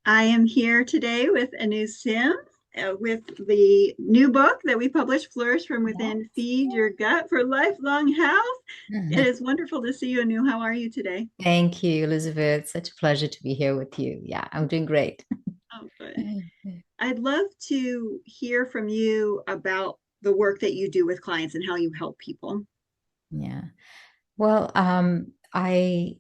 I am here today with Anu Simh with the new book that we published, Flourish from Within, Yes. Feed Your Gut for Lifelong Health. It is wonderful to see you, Anu. How are you today? Thank you, Elizabeth. Such a pleasure to be here with you. Yeah, I'm doing great. Oh, good. I'd love to hear from you about the work that you do with clients and how you help people. Yeah. Well, uh, I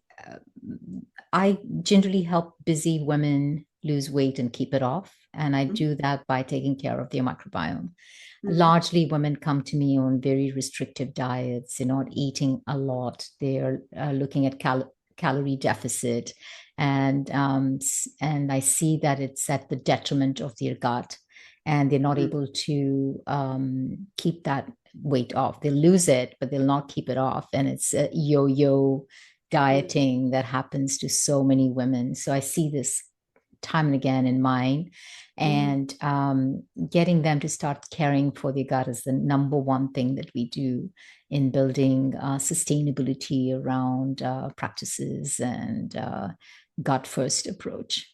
generally help busy women lose weight and keep it off, and I do that by taking care of their microbiome. Mm-hmm. Largely, women come to me on very restrictive diets. They're not eating a lot. They're looking at calorie deficit, and I see that it's at the detriment of their gut, and they're not able to keep that weight off. They'll lose it, but they'll not keep it off, and it's a yo-yo dieting that happens to so many women. So I see this time and again in mine. Mm-hmm. And getting them to start caring for their gut is the number one thing that we do in building sustainability around practices and gut first approach.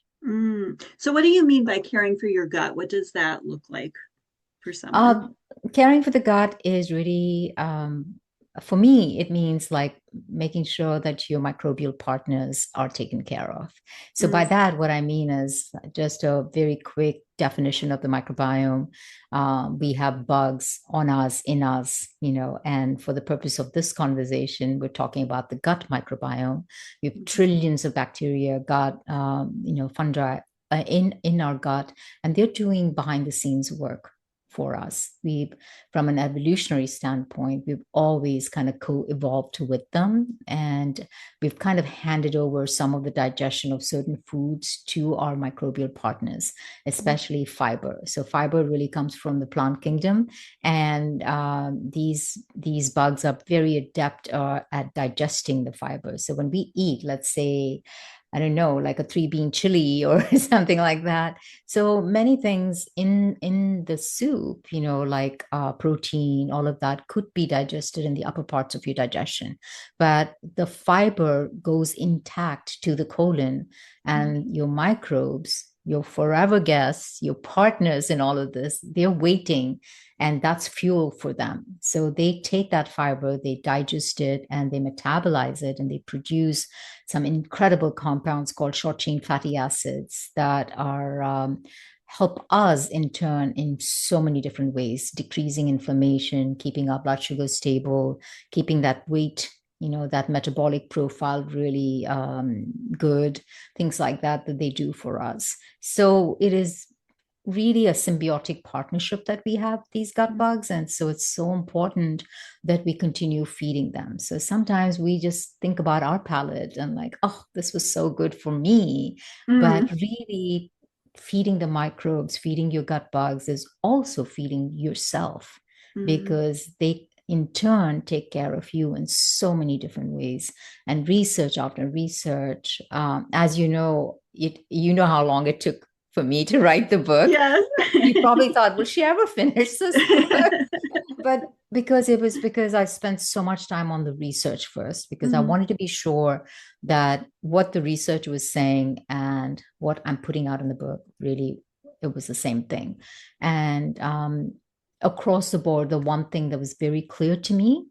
So, what do you mean by caring for your gut? What does that look like for someone? Uh, Caring for the gut is really, for me, it means like making sure that your microbial partners are taken care of. So, by Mm-hmm. that, what I mean is just a very quick definition of the microbiome. We have bugs on us, in us, and for the purpose of this conversation, we're talking about the gut microbiome. We have trillions of bacteria, gut, fungi in our gut, and they're doing behind the scenes work for us. From an evolutionary standpoint, we've always kind of co-evolved with them, and we've kind of handed over some of the digestion of certain foods to our microbial partners, especially fiber. So fiber really comes from the plant kingdom, and these bugs are very adept at digesting the fiber. So when we eat, let's say, I don't know, like a three bean chili or something like that. So many things in the soup, like protein, all of that could be digested in the upper parts of your digestion, but the fiber goes intact to the colon, and your microbes, your forever guests, your partners in all of this, they're waiting, and that's fuel for them. So they take that fiber, they digest it, and they metabolize it, and they produce some incredible compounds called short chain fatty acids that are help us in turn in so many different ways, decreasing inflammation, keeping our blood sugar stable, keeping that weight, that metabolic profile really good, things like that they do for us. So it is really a symbiotic partnership that we have these gut bugs, and so it's so important that we continue feeding them. So sometimes we just think about our palate and like, oh, this was so good for me, but Mm-hmm. really feeding the microbes, feeding your gut bugs is also feeding yourself, because they in turn take care of you in so many different ways. And research after research, as you know how long it took for me to write the book. Yes. You probably thought, will she ever finish this book? But because I spent so much time on the research first, because I Mhm. wanted to be sure that what the research was saying and what I'm putting out in the book, really, it was the same thing. And across the board, the one thing that was very clear to me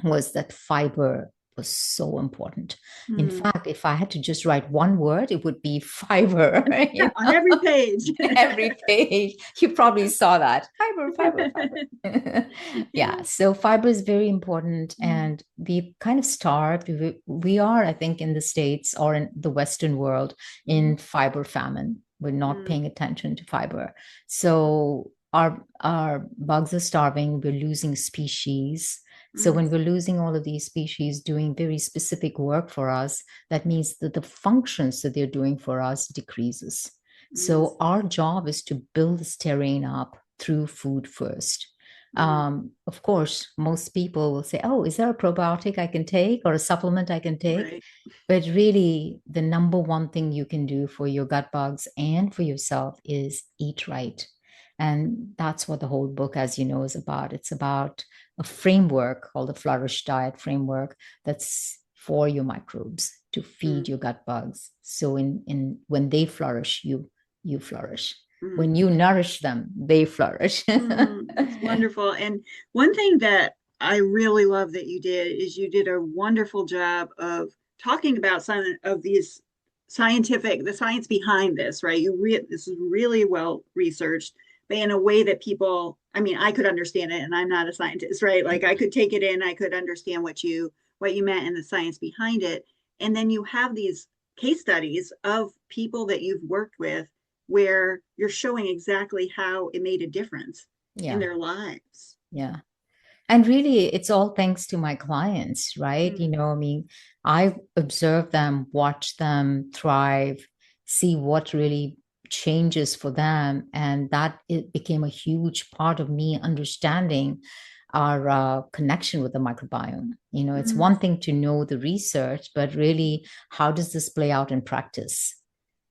was that fiber was so important. In Mm. fact, if I had to just write one word, it would be fiber. On every page. Every page, you probably saw that fiber, fiber, fiber. Yeah, Yeah. so fiber is very important, Mm. and we kind of starved. We are, I think, in the States or in the Western world in fiber famine. We're not Mm. paying attention to fiber, so our bugs are starving. We're losing species. So Mm. when we're losing all of these species doing very specific work for us, that means that the functions that they're doing for us decreases. Mm. So our job is to build this terrain up through food first. Mm. Of course, most people will say, "Oh, is there a probiotic I can take or a supplement I can take?" Right. But really, the number one thing you can do for your gut bugs and for yourself is eat right. And that's what the whole book, as you know, is about. It's about a framework called the Flourish Diet Framework that's for your microbes to feed mm, your gut bugs. So in when they flourish, you flourish. mm. When you nourish them, they flourish. It's wonderful. And one thing that I really love that you did is you did a wonderful job of talking about some of these the science behind this, right? This is really well researched, but in a way that people, I mean, I could understand it, and I'm not a scientist, right? Like I could take it in, I could understand what you meant and the science behind it. And then you have these case studies of people that you've worked with where you're showing exactly how it made a difference in Yeah, their lives. yeah. And really, it's all thanks to my clients, right? Mm, I mean, I observe them, watch them thrive, see what really changes for them. And that it became a huge part of me understanding our connection with the microbiome. It's mm, one thing to know the research, but really, how does this play out in practice?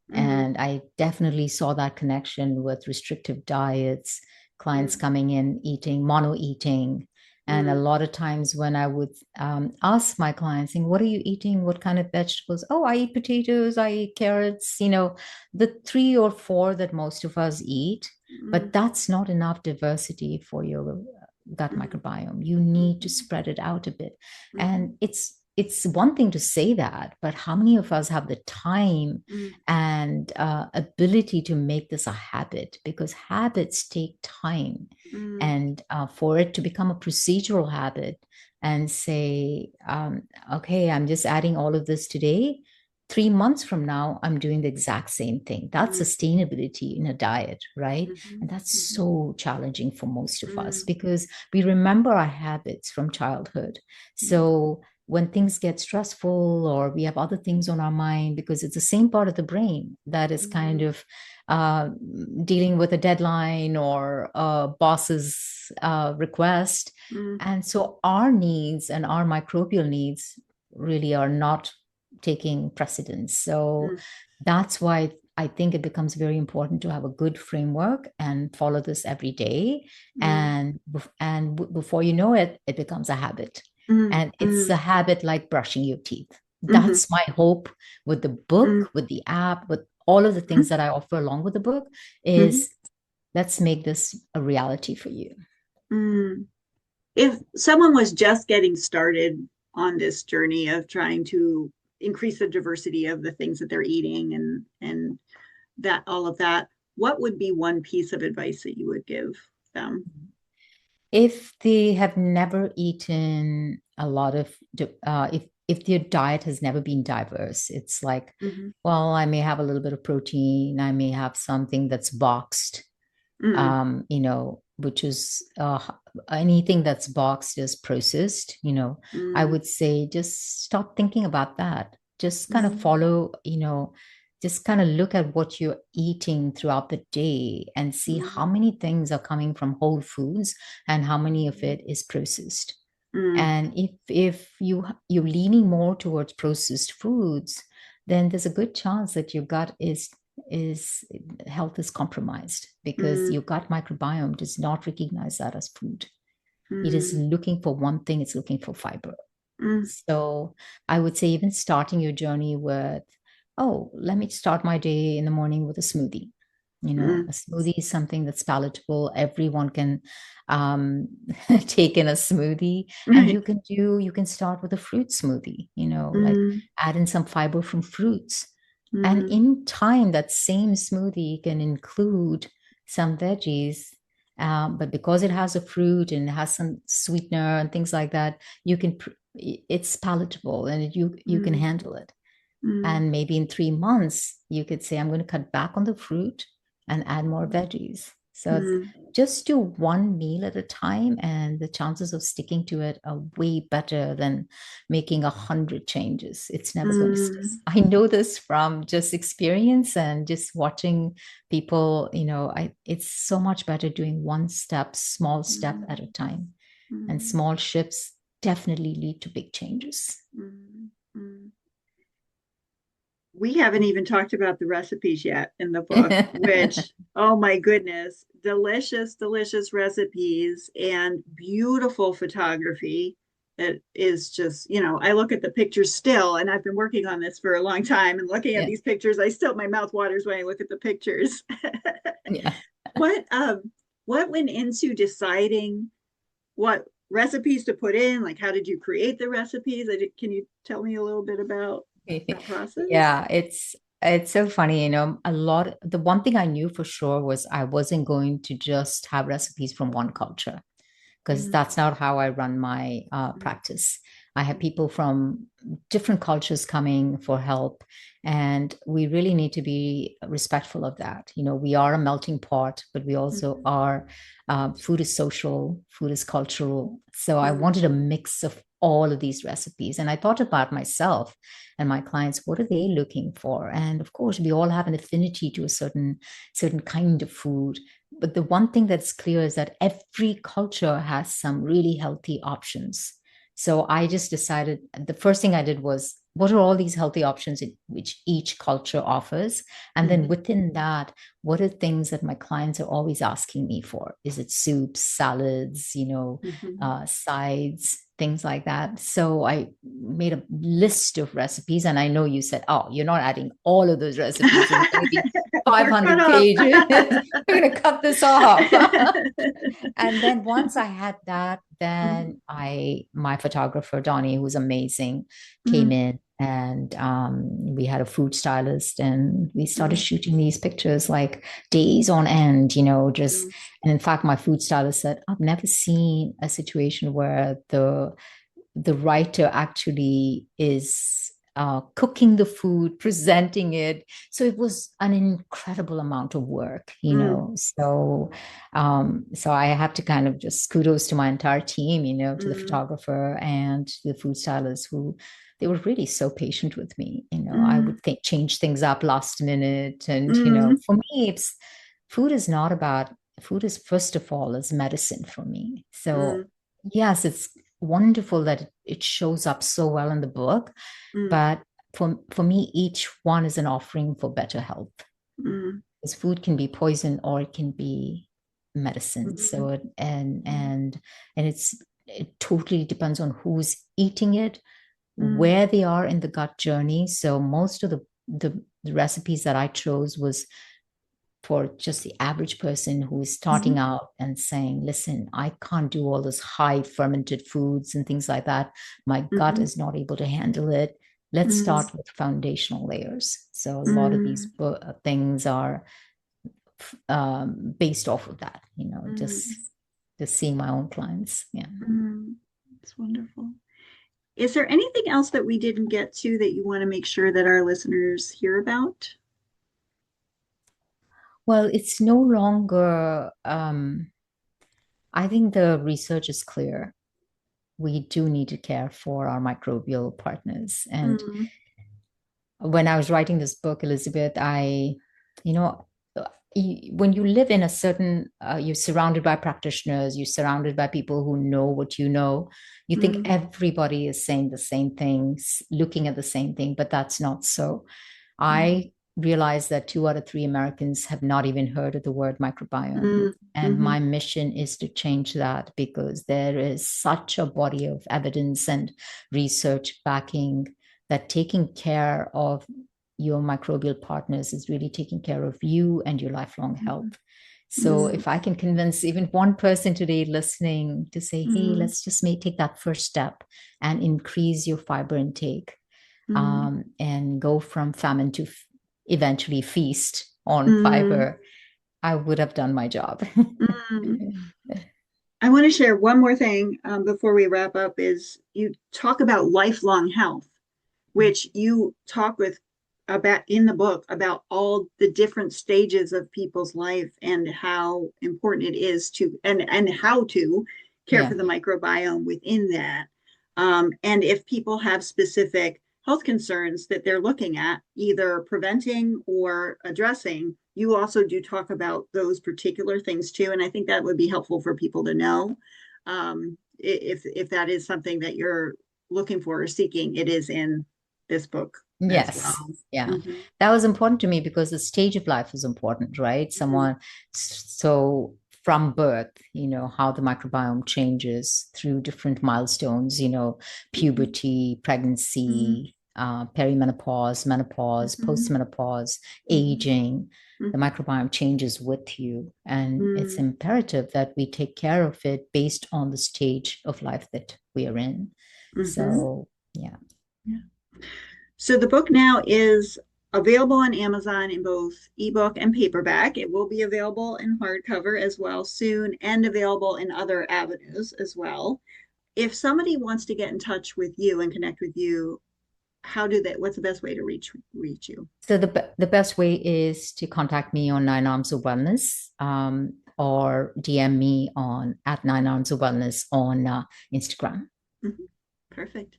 mm, And I definitely saw that connection with restrictive diets, clients mm, coming in eating, mono eating. And a mm, lot of times when I would ask my clients, saying, what are you eating? What kind of vegetables? Oh, I eat potatoes, I eat carrots, the three or four that most of us eat. mm, But that's not enough diversity for your gut mm, microbiome. You need to mm, spread it out a bit. mm, And it's one thing to say that, but how many of us have the time mm, and ability to make this a habit, because habits take time, mm, and for it to become a procedural habit and say, okay, I'm just adding all of this today, 3 months from now I'm doing the exact same thing. That's mm, sustainability in a diet, right? mhm, And that's mhm, so challenging for most of us mm, because we remember our habits from childhood. mm, So when things get stressful or we have other things on our mind, because it's the same part of the brain that is kind mm, of uh, dealing with a deadline or a boss's request. mm, And so our needs and our microbial needs really are not taking precedence. So mm, that's why I think it becomes very important to have a good framework and follow this every day. mm, And before you know it, it becomes a habit. mm, And it's mm, a habit like brushing your teeth. mhm, That's my hope with the mm, book, with the app, with all of the things mhm, that I offer along with the book mhm, is let's make this a reality for you. mm. If someone was just getting started on this journey of trying to increase the diversity of the things that they're eating and that all of that, what would be one piece of advice that you would give them? If they have never eaten a lot of, if their diet has never been diverse, it's like, Mm-hmm. well, I may have a little bit of protein, I may have something that's boxed, Mm, which is anything that's boxed is processed. I mm, would say just stop thinking about that. Just kind of mm, follow, just kind of look at what you're eating throughout the day and see how mm, many things are coming from whole foods and how many of it is processed. mm, And if you're leaning more towards processed foods, then there's a good chance that your gut is health is compromised because mm, your gut microbiome does not recognize that as food. It is mm, looking for one thing, it's looking for fiber. mm, So I would say even starting your journey with, oh, let me start my day in the morning with a smoothie. mm. A smoothie is something that's palatable. Everyone can um, take in a smoothie, and Right. you can start with a fruit smoothie. Like Mm, add in some fiber from fruits, and mm, in time, that same smoothie can include some veggies. But because it has a fruit and it has some sweetener and things like that, it's palatable and you can mm, handle it. mm, And maybe in 3 months, you could say, I'm going to cut back on the fruit and add more veggies. So mm, just do one meal at a time, and the chances of sticking to it are way better than making 100 changes. It's never going to stick. mm, I know this from just experience and just watching people. It's so much better doing one step, small step mm, at a time, and mm, small shifts definitely lead to big changes. mm, mm. We haven't even talked about the recipes yet in the book, which, oh my goodness, delicious, delicious recipes and beautiful photography. it is just, I look at the pictures still, and I've been working on this for a long time, and looking at Yeah. these pictures, my mouth waters when I look at the pictures. Yeah. What what went into deciding what recipes to put in? Like, how did you create the recipes? Can you tell me a little bit about that process? Yeah, it's so funny, the one thing I knew for sure was I wasn't going to just have recipes from one culture, because Mm, that's not how I run my mm, practice. I have people from different cultures coming for help, and we really need to be respectful of that. We are a melting pot, but we also mm, are, food is social, food is cultural. So I mm, wanted a mix of all of these recipes. And I thought about myself and my clients, what are they looking for? And of course, we all have an affinity to a certain kind of food. But the one thing that's clear is that every culture has some really healthy options. So I just decided, the first thing I did was, what are all these healthy options which each culture offers? And then mhm, within that, what are things that my clients are always asking me for? Is it soups, salads, mhm. sides, things like that? So I made a list of recipes. And I know you said, oh, you're not adding all of those recipes. It's going to be We're cut 500 off. pages. We're going to cut this off. And then once I had that, Mhm, then my photographer, Donnie, who's amazing, came mhm, in, and we had a food stylist, and we started mhm, shooting these pictures like days on end, just, mhm, and in fact, my food stylist said, I've never seen a situation where the writer actually is cooking the food, presenting it. So it was an incredible amount of work, mhm, So I have to kind of just kudos to my entire team, to the mhm, photographer and the food stylist, who they were really so patient with me. I mhm, would think change things up last minute, and mhm, for me, it's food is not about food is first of all is medicine for me. So mhm, yes, it's wonderful that it shows up so well in the book, mhm, but for me, each one is an offering for better health. mhm, Because food can be poison or it can be medicine. mhm, It totally depends on who's eating it, mhm, where they are in the gut journey. So most of the recipes that I chose was for just the average person who is starting mhm, out and saying, listen, I can't do all those high fermented foods and things like that. My gut mhm, is not able to handle it. Let's mhm, start with foundational layers. So a lot of these mhm, things are based off of that, mhm, just seeing my own clients. Yeah. mhm. It's wonderful. Is there anything else that we didn't get to that you want to make sure that our listeners hear about? Well, it's no longer, I think the research is clear. We do need to care for our microbial partners. And Mm, when I was writing this book, Elizabeth, you know, when you live in a certain, you're surrounded by practitioners, you're surrounded by people who know what you know, you think mm, everybody is saying the same things, looking at the same thing, but that's not so. mm, I realized that 2 out of 3 Americans have not even heard of the word microbiome. mm, And mhm, my mission is to change that, because there is such a body of evidence and research backing that taking care of your microbial partners is really taking care of you and your lifelong health. So mm, if I can convince even one person today listening to say, hey, mm, let's just take that first step and increase your fiber intake, mm, and go from famine to eventually feast on mm, fiber, I would have done my job. mm. I want to share one more thing before we wrap up is you talk about lifelong health, which you talk with about in the book about all the different stages of people's life and how important it is to and how to care Yeah. for the microbiome within that. And if people have specific health concerns that they're looking at, either preventing or addressing, you also do talk about those particular things too. And I think that would be helpful for people to know. If that is something that you're looking for or seeking, it is in this book as Yes. well. Yeah. Mm-hmm. That was important to me because the stage of life is important, right? Mm-hmm. So from birth, how the microbiome changes through different milestones, Mhm. puberty, Mhm. pregnancy, perimenopause, menopause, Mhm. postmenopause, Mhm. aging. The Mhm. microbiome changes with you, and it's Mm. imperative that we take care of it based on the stage of life that we are in. Mhm. So, yeah. Yeah. So the book now is available on Amazon in both ebook and paperback. It will be available in hardcover as well soon and available in other avenues as well. If somebody wants to get in touch with you and connect with you, what's the best way to reach you? So the best way is to contact me on Nine Arms of Wellness, or DM me on at Nine Arms of Wellness on Instagram. Mhm. Perfect.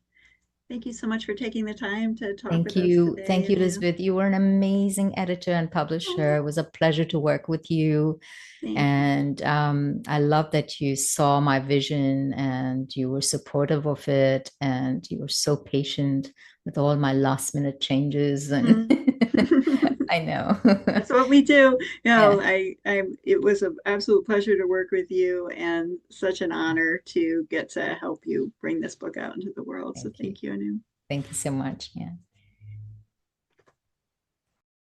Thank you so much for taking the time to talk Thank with us you. today, Thank you, Anu. Elizabeth. You were an amazing editor and publisher. Oh, It was a pleasure to work with you. thank you. And I love that you saw my vision and you were supportive of it. And you were so patient with all my last minute changes. And Mm. I know. That's what we do. Yeah. It was an absolute pleasure to work with you and such an honor to get to help you bring this book out into the world. So Thank you. thank you, Anu. Thank you so much. Yeah.